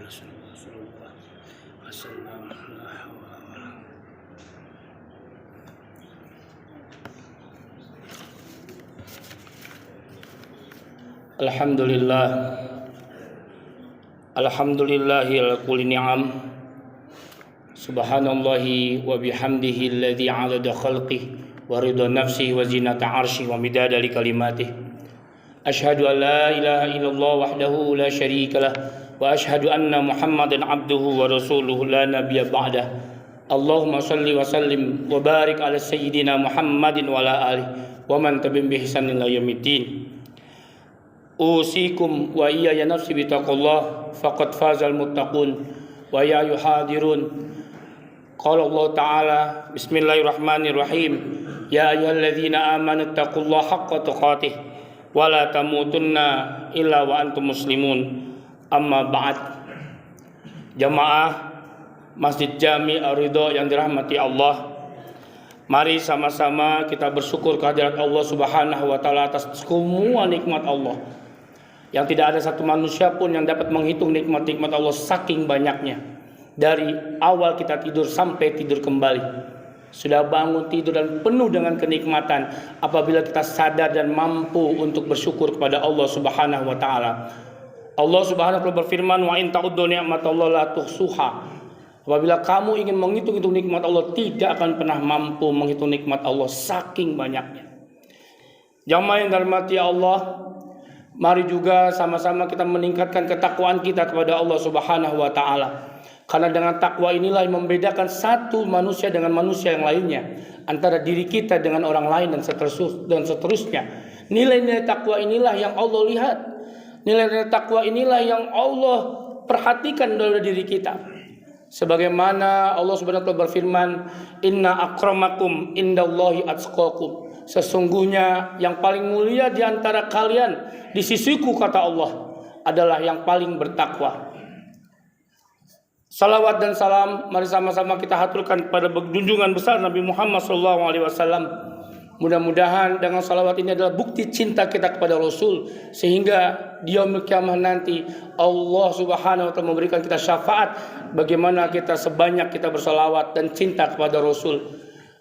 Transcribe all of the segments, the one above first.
Rasulullah sallallahu alaihi. Alhamdulillah, alhamdulillahi ala kulli ni'am. Subhanallahi wa bihamdihi alladhi 'adada khalqihi wa ridha nafsihi wa zinata 'arsyihi wa midada li kalimatihi. Asyhadu an la ilaha illallah wahdahu la syarika lah wa asyhadu anna Muhammadan 'abduhu wa rasuluhu la nabiyya ba'dah. Allahumma shalli wa sallim wa barik ala sayyidina Muhammadin wa ala alihi wa man tabi'ahum bi ihsanin ila yaumiddin. Usikum wa iyaya nafsi bitaqullah faqad fazal muttaqun wa ya yuhadirun. Qala Allah Ta'ala, bismillahirrahmanirrahim, ya ayyuhalladzina amanu taqullaha haqqa tuqatih wa la tamutunna illa wa antum muslimun. Amma ba'd. Jamaah Masjid Jami Ar-Ridha yang dirahmati Allah, mari sama-sama kita bersyukur kehadirat Allah Subhanahu wa taala atas semua nikmat Allah. Yang tidak ada satu manusia pun yang dapat menghitung nikmat-nikmat Allah saking banyaknya. Dari awal kita tidur sampai tidur kembali, sudah bangun tidur dan penuh dengan kenikmatan. Apabila kita sadar dan mampu untuk bersyukur kepada Allah Subhanahu wa taala. Allah Subhanahu wa taala berfirman, wa in ta'uddu ni'matallahi la tuhsuha. Apabila kamu ingin menghitung-hitung nikmat Allah, tidak akan pernah mampu menghitung nikmat Allah saking banyaknya. Jamaah yang dirahmati Allah, mari juga sama-sama kita meningkatkan ketakwaan kita kepada Allah Subhanahu wa taala. Karena dengan takwa inilah yang membedakan satu manusia dengan manusia yang lainnya, antara diri kita dengan orang lain dan seterusnya. Nilai-nilai takwa inilah yang Allah lihat. Nilai-nilai takwa inilah yang Allah perhatikan dalam diri kita. Sebagaimana Allah Subhanahu wa taala berfirman, inna akramakum indallahi atqakum. Sesungguhnya yang paling mulia di antara kalian di sisiku, kata Allah, adalah yang paling bertakwa. Salawat dan salam mari sama-sama kita haturkan kepada junjungan besar Nabi Muhammad SAW. Mudah-mudahan dengan salawat ini adalah bukti cinta kita kepada Rasul, sehingga di yaumil qiyamah nanti Allah Subhanahu wa taala memberikan kita syafaat bagaimana kita sebanyak kita bersalawat dan cinta kepada Rasul.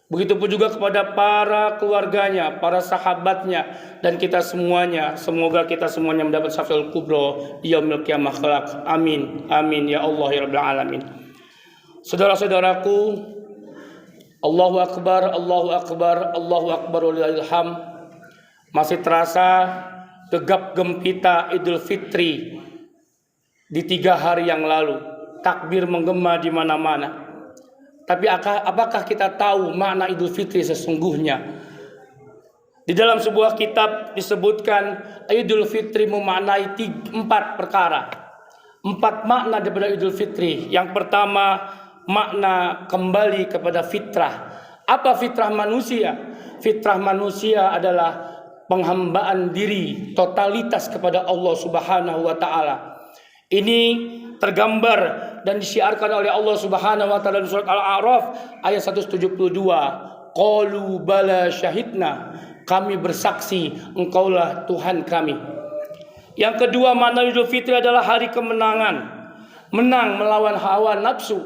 Begitupun juga kepada para keluarganya, para sahabatnya, dan kita semuanya. Semoga kita semuanya mendapat syafaatul kubra di yaumil qiyamah kelak. Amin. Amin ya Allah ya rabbal alamin. Saudara-saudaraku, Allahu akbar, Allahu akbar, Allahu akbar walillahil hamd. Masih terasa gegap gempita Idul Fitri di 3 hari yang lalu. Takbir menggema di mana-mana. Tapi apakah kita tahu makna Idul Fitri sesungguhnya? Di dalam sebuah kitab disebutkan Idul Fitri memaknai 4 perkara. 4 makna daripada Idul Fitri. Yang pertama, makna kembali kepada fitrah. Apa fitrah manusia? Fitrah manusia adalah penghambaan diri totalitas kepada Allah Subhanahu wa taala. Ini tergambar dan disiarkan oleh Allah Subhanahu wa taala dalam surat Al-A'raf ayat 172. Qalu bala syahidna, kami bersaksi engkaulah Tuhan kami. Yang kedua, makna Idul Fitri adalah hari kemenangan. Menang melawan hawa nafsu,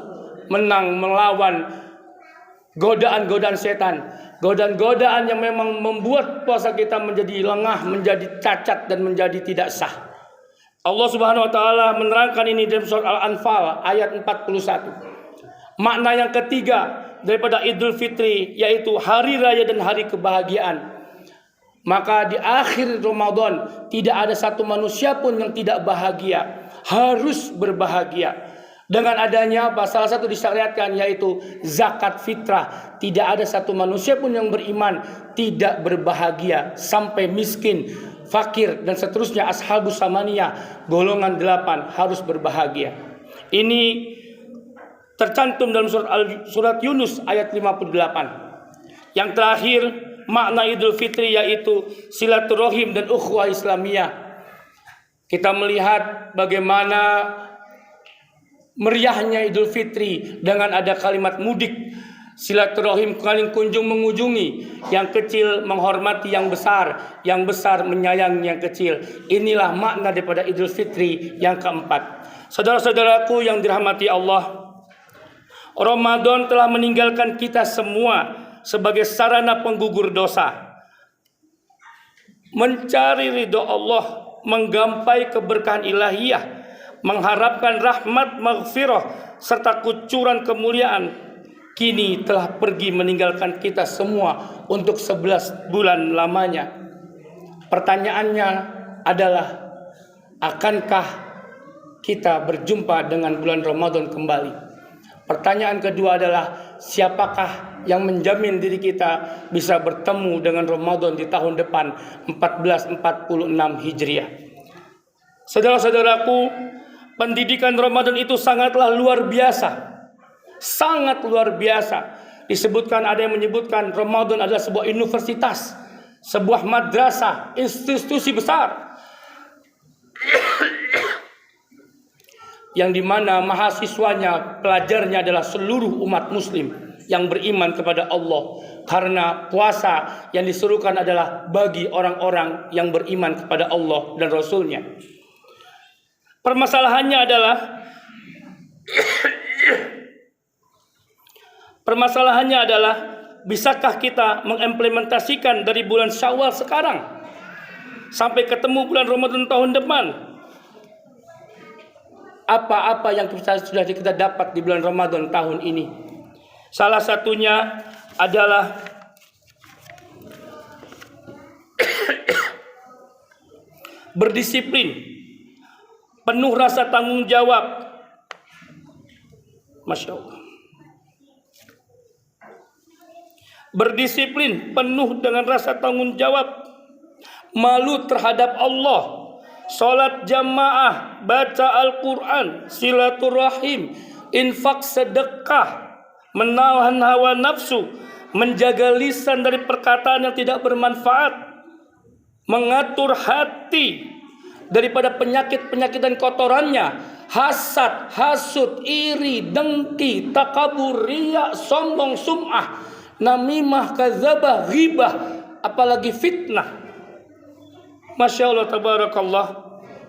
menang melawan godaan-godaan setan, godaan-godaan yang memang membuat puasa kita menjadi lengah, menjadi cacat dan menjadi tidak sah. Allah Subhanahu wa taala menerangkan ini dalam surat Al-Anfal ayat 41. Makna yang ketiga daripada Idul Fitri yaitu hari raya dan hari kebahagiaan. Maka di akhir Ramadan tidak ada satu manusia pun yang tidak bahagia, harus berbahagia. Dengan adanya salah satu disyariatkan yaitu zakat fitrah. Tidak ada satu manusia pun yang beriman tidak berbahagia, sampai miskin, fakir dan seterusnya, ashabus samaniyah, golongan 8 harus berbahagia. Ini tercantum dalam surat Yunus ayat 58. Yang terakhir, makna Idul Fitri yaitu silaturahim dan ukhuwah Islamiyah. Kita melihat bagaimana meriahnya Idul Fitri dengan ada kalimat mudik. Silaturahim saling kunjung mengunjungi, yang kecil menghormati yang besar menyayangi yang kecil. Inilah makna daripada Idul Fitri yang keempat. Saudara-saudaraku yang dirahmati Allah, Ramadan telah meninggalkan kita semua sebagai sarana penggugur dosa, mencari ridho Allah, menggapai keberkahan ilahiyah, mengharapkan rahmat maghfirah serta kucuran kemuliaan, kini telah pergi meninggalkan kita semua untuk 11 bulan lamanya. Pertanyaannya adalah, akankah kita berjumpa dengan bulan Ramadan kembali? Pertanyaan kedua adalah, siapakah yang menjamin diri kita bisa bertemu dengan Ramadan di tahun depan 1446 Hijriah? Saudara-saudaraku, pendidikan Ramadan itu sangatlah luar biasa. Sangat luar biasa. Ada yang menyebutkan Ramadan adalah sebuah universitas, sebuah madrasah, institusi besar, yang dimana mahasiswanya, pelajarnya adalah seluruh umat muslim yang beriman kepada Allah. Karena puasa yang disuruhkan adalah bagi orang-orang yang beriman kepada Allah dan Rasulnya. Permasalahannya adalah bisakah kita mengimplementasikan dari bulan Syawal sekarang sampai ketemu bulan Ramadan tahun depan apa-apa yang sudah kita dapat di bulan Ramadan tahun ini? Salah satunya adalah berdisiplin, penuh rasa tanggung jawab. Masya Allah. Berdisiplin, penuh dengan rasa tanggung jawab, malu terhadap Allah, sholat jamaah, baca Al-Quran, silaturahim, infak sedekah, menahan hawa nafsu, menjaga lisan dari perkataan yang tidak bermanfaat, mengatur hati daripada penyakit-penyakit dan kotorannya, hasad, hasud, iri, dengki, takabur, riya, sombong, sum'ah, namimah, kadzabah, ghibah, apalagi fitnah. Masya Allah, tabarakallah.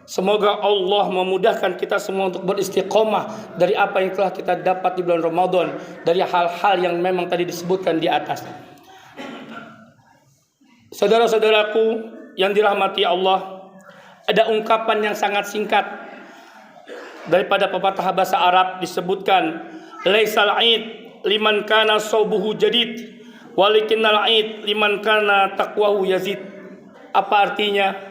Semoga Allah memudahkan kita semua untuk beristiqomah dari apa yang telah kita dapat di bulan Ramadan, dari hal-hal yang memang tadi disebutkan di atas. Saudara-saudaraku yang dirahmati Allah, ada ungkapan yang sangat singkat daripada pepatah bahasa Arab, disebutkan, laisal aid liman kana saubuhu jadid walakinnal aid liman kana taqwahu yazid. Apa artinya?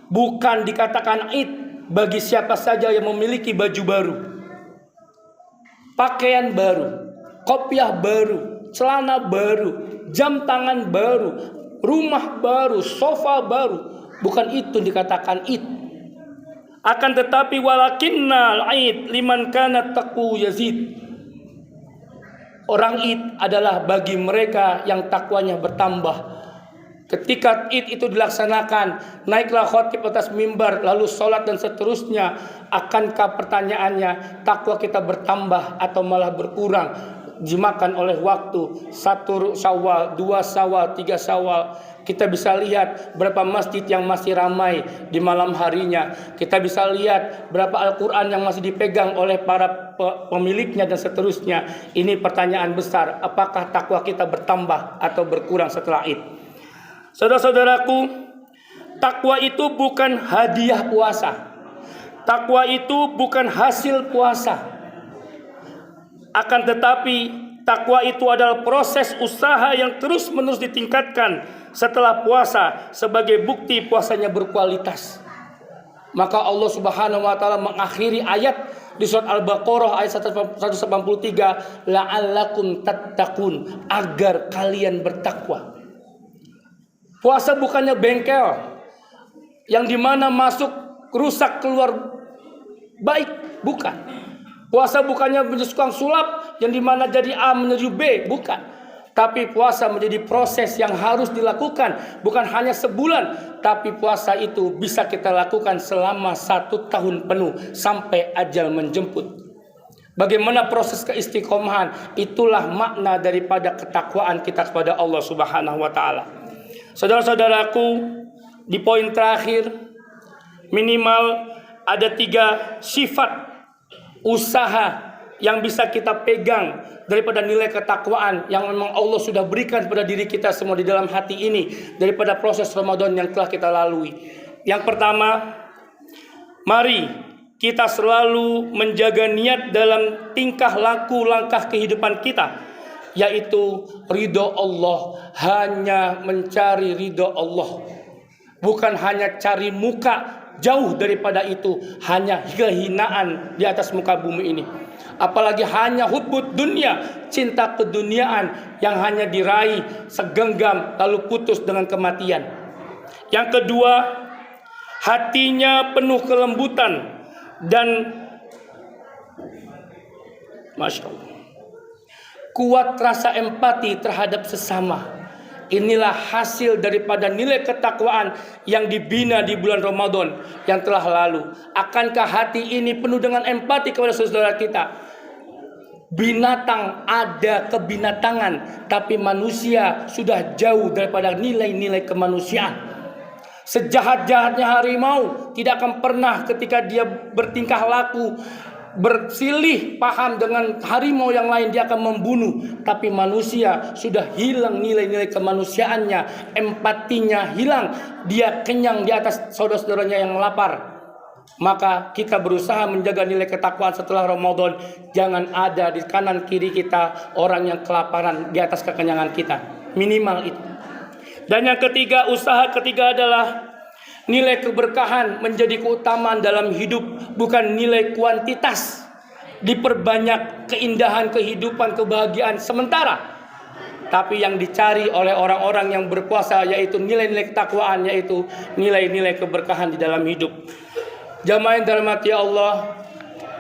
Bukan dikatakan id bagi siapa saja yang memiliki baju baru, pakaian baru, kopiah baru, celana baru, jam tangan baru, rumah baru, sofa baru. Bukan itu dikatakan id. Akan tetapi walakinnal aid liman kana taqwu yazid. Orang id adalah bagi mereka yang takwanya bertambah. Ketika id itu dilaksanakan, naiklah khotib atas mimbar, lalu sholat dan seterusnya. Akankah pertanyaannya, takwa kita bertambah atau malah berkurang? Dimakan oleh waktu, 1 Syawal, 2 Syawal, 3 Syawal. Kita bisa lihat berapa masjid yang masih ramai di malam harinya. Kita bisa lihat berapa Al-Quran yang masih dipegang oleh para pemiliknya dan seterusnya. Ini pertanyaan besar, apakah takwa kita bertambah atau berkurang setelah id? Saudara-saudaraku, takwa itu bukan hadiah puasa. Takwa itu bukan hasil puasa. Akan tetapi takwa itu adalah proses usaha yang terus-menerus ditingkatkan setelah puasa sebagai bukti puasanya berkualitas. Maka Allah Subhanahu wa taala mengakhiri ayat di surat Al-Baqarah ayat 183, la'allakum tattaqun, agar kalian bertakwa. Puasa bukannya bengkel yang dimana masuk rusak keluar baik, bukan. Puasa bukannya menjadi tukang sulap yang dimana jadi A menuju B, bukan. Tapi puasa menjadi proses yang harus dilakukan, bukan hanya sebulan, tapi puasa itu bisa kita lakukan selama 1 tahun penuh sampai ajal menjemput. Bagaimana proses keistiqomahan? Itulah makna daripada ketakwaan kita kepada Allah Subhanahu wa taala. Saudara-saudaraku, di poin terakhir, minimal ada 3 sifat usaha yang bisa kita pegang daripada nilai ketakwaan yang memang Allah sudah berikan pada diri kita semua di dalam hati ini daripada proses Ramadan yang telah kita lalui. Yang pertama, mari kita selalu menjaga niat dalam tingkah laku langkah kehidupan kita, yaitu ridho Allah, hanya mencari ridho Allah, bukan hanya cari muka. Jauh daripada itu, hanya kehinaan di atas muka bumi ini. Apalagi hanya hubbud dunia, cinta keduniaan yang hanya diraih segenggam lalu putus dengan kematian. Yang kedua, hatinya penuh kelembutan dan Masya Allah, kuat rasa empati terhadap sesama. Inilah hasil daripada nilai ketakwaan yang dibina di bulan Ramadan yang telah lalu. Akankah hati ini penuh dengan empati kepada saudara kita? Binatang ada kebinatangan, tapi manusia sudah jauh daripada nilai-nilai kemanusiaan. Sejahat-jahatnya harimau tidak akan pernah ketika dia bertingkah laku bersilih paham dengan harimau yang lain dia akan membunuh. Tapi manusia sudah hilang nilai-nilai kemanusiaannya, empatinya hilang, dia kenyang di atas saudara-saudaranya yang lapar. Maka kita berusaha menjaga nilai ketakwaan setelah Ramadan. Jangan ada di kanan kiri kita orang yang kelaparan di atas kekenyangan kita, minimal itu. Dan yang ketiga, usaha ketiga adalah nilai keberkahan menjadi keutamaan dalam hidup, bukan nilai kuantitas. Diperbanyak keindahan kehidupan, kebahagiaan sementara, tapi yang dicari oleh orang-orang yang berpuasa yaitu nilai-nilai ketakwaan, yaitu nilai-nilai keberkahan di dalam hidup. Jamaah yang dirahmati Allah,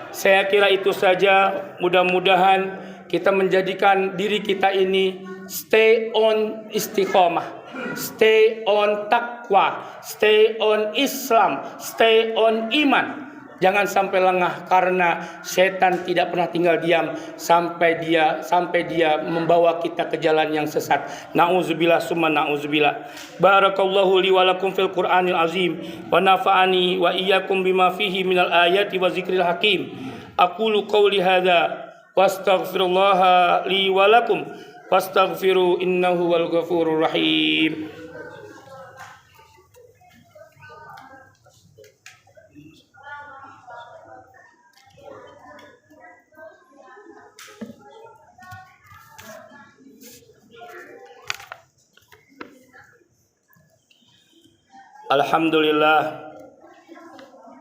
saya kira itu saja. Mudah-mudahan kita menjadikan diri kita ini stay on istiqomah, stay on takwa, stay on Islam, stay on iman. Jangan sampai lengah, karena setan tidak pernah tinggal diam sampai dia membawa kita ke jalan yang sesat. Nauzubillah summa nauzubillah. Barakallahu li wa lakum fil Qur'anil azim wa nafa'ani wa iyyakum bima fihi minal ayati wa zikril hakim. Aqulu qawli hadza wastaghfirullaha li wa lakum fastaghfiru innahu wal ghafurur rahim.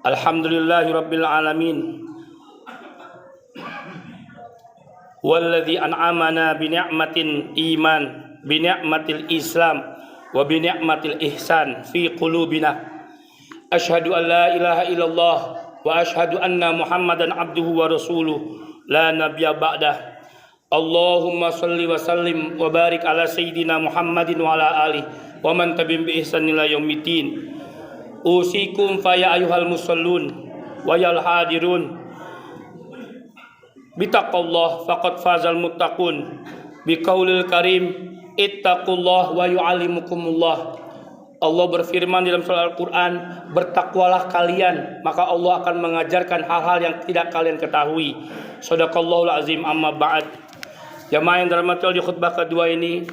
Alhamdulillahi rabbil alamin, walladzi an'amana bi ni'matil iman, bi ni'matil islam, wa bi ni'matil ihsan fi qulubina. Asyhadu an la ilaha illallah wa asyhadu anna Muhammadan abduhu wa rasuluh la nabiyya ba'dah. Allahumma shalli wa sallim wa barik ala sayyidina Muhammadin wa ala alihi wa man tabi'ahum bi ihsan ila yaumiddin. Usikum fa ya ayyuhal musallun wa yal hadirun bitaqallah faqad fazal muttaqun biqaulil karim ittaqullah wa yu'allimukumullah. Allah berfirman dalam surah Al-Quran, bertakwalah kalian, maka Allah akan mengajarkan hal-hal yang tidak kalian ketahui. Shadaqallahul azim. Amma ba'd. Jamaah yang dirahmati Allah, di khutbah kedua ini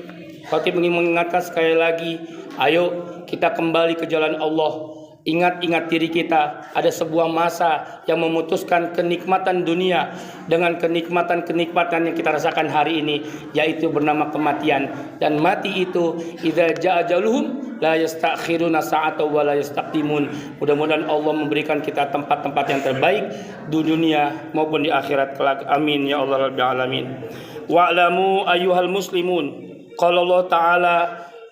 khatib ingin mengingatkan sekali lagi, ayo kita kembali ke jalan Allah. Ingat diri kita, ada sebuah masa yang memutuskan kenikmatan dunia dengan kenikmatan yang kita rasakan hari ini, yaitu bernama kematian. Dan mati itu idza jaa ajaluhum la yastakhiruna sa'atan wa la yastaqdimun. Mudah-mudahan Allah memberikan kita tempat-tempat yang terbaik di dunia maupun di akhirat kelak. Amin ya Allah rabbil alamin. Wa'lamu ayyuhal muslimun, qala Allah ta'ala,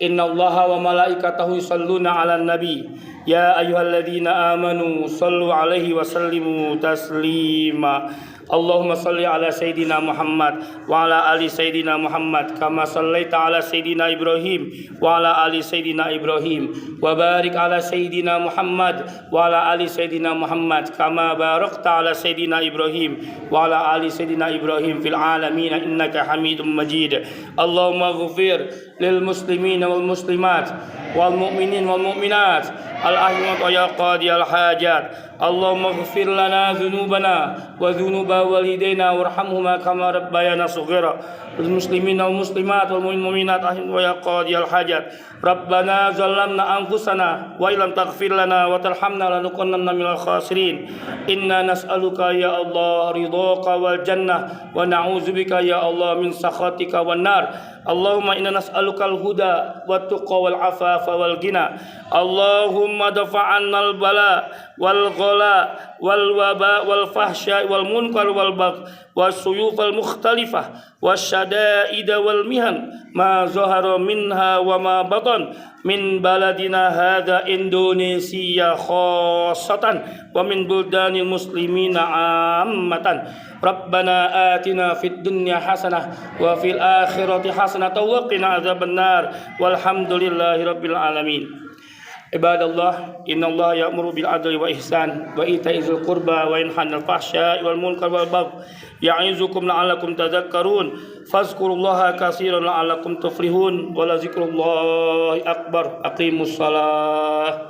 innallaha wa malaikatahu yusholluna 'alan nabi ya ayyuhalladzina amanu shallu 'alaihi wa sallimu taslima. Allahumma salli ala Sayyidina Muhammad wa ala ali Sayyidina Muhammad kama sallaita ala Sayyidina Ibrahim wa ala ali Sayyidina Ibrahim wa barik ala Sayyidina Muhammad wa ala ali Sayyidina Muhammad kama barakta ala Sayyidina Ibrahim wa ala ali Sayyidina Ibrahim fil alamin innaka Hamidum Majid. Allahumma ghfir lil muslimin wal muslimat wal mu'minin wal mu'minat al الأحوال ويا قاضي الحاجات اللهم اغفر لنا ذنوبنا وذنوب والدينا وارحمهما كما ربيانا صغيرا المسلمين والمسلمات والمؤمنات ويا قاضي الحاجات ربنا ظلمنا أنفسنا وإن لم تغفر لنا وترحمنا لنكونن من الخاسرين إنا نسألك يا الله رضاك والجنة ونعوذ بك يا الله من سخطك والنار اللهم إنا نسألك الهدى والتقى والعفاف والغنى اللهم دفع عنا البلاء والغلاء والوباء والفحشاء والمنكر والبغي والسيوف المختلفة والشدائد والمهن ما ظهر منها وما بطن من بلدنا هذا إندونيسيا خاصة ومن بلدان المسلمين عامة ربنا آتنا في الدنيا حسنة وفي الآخرة حسنة وقنا عذاب النار والحمد لله رب العالمين عباد الله إن الله يأمر بالعدل والإحسان وإيتاء ذي القربى وينهى عن الفحشاء والمنكر والبغي يعظكم لعلكم تذكرون فاذكروا الله كثيرا لعلكم تفلحون ولذكر الله أكبر أقيموا الصلاة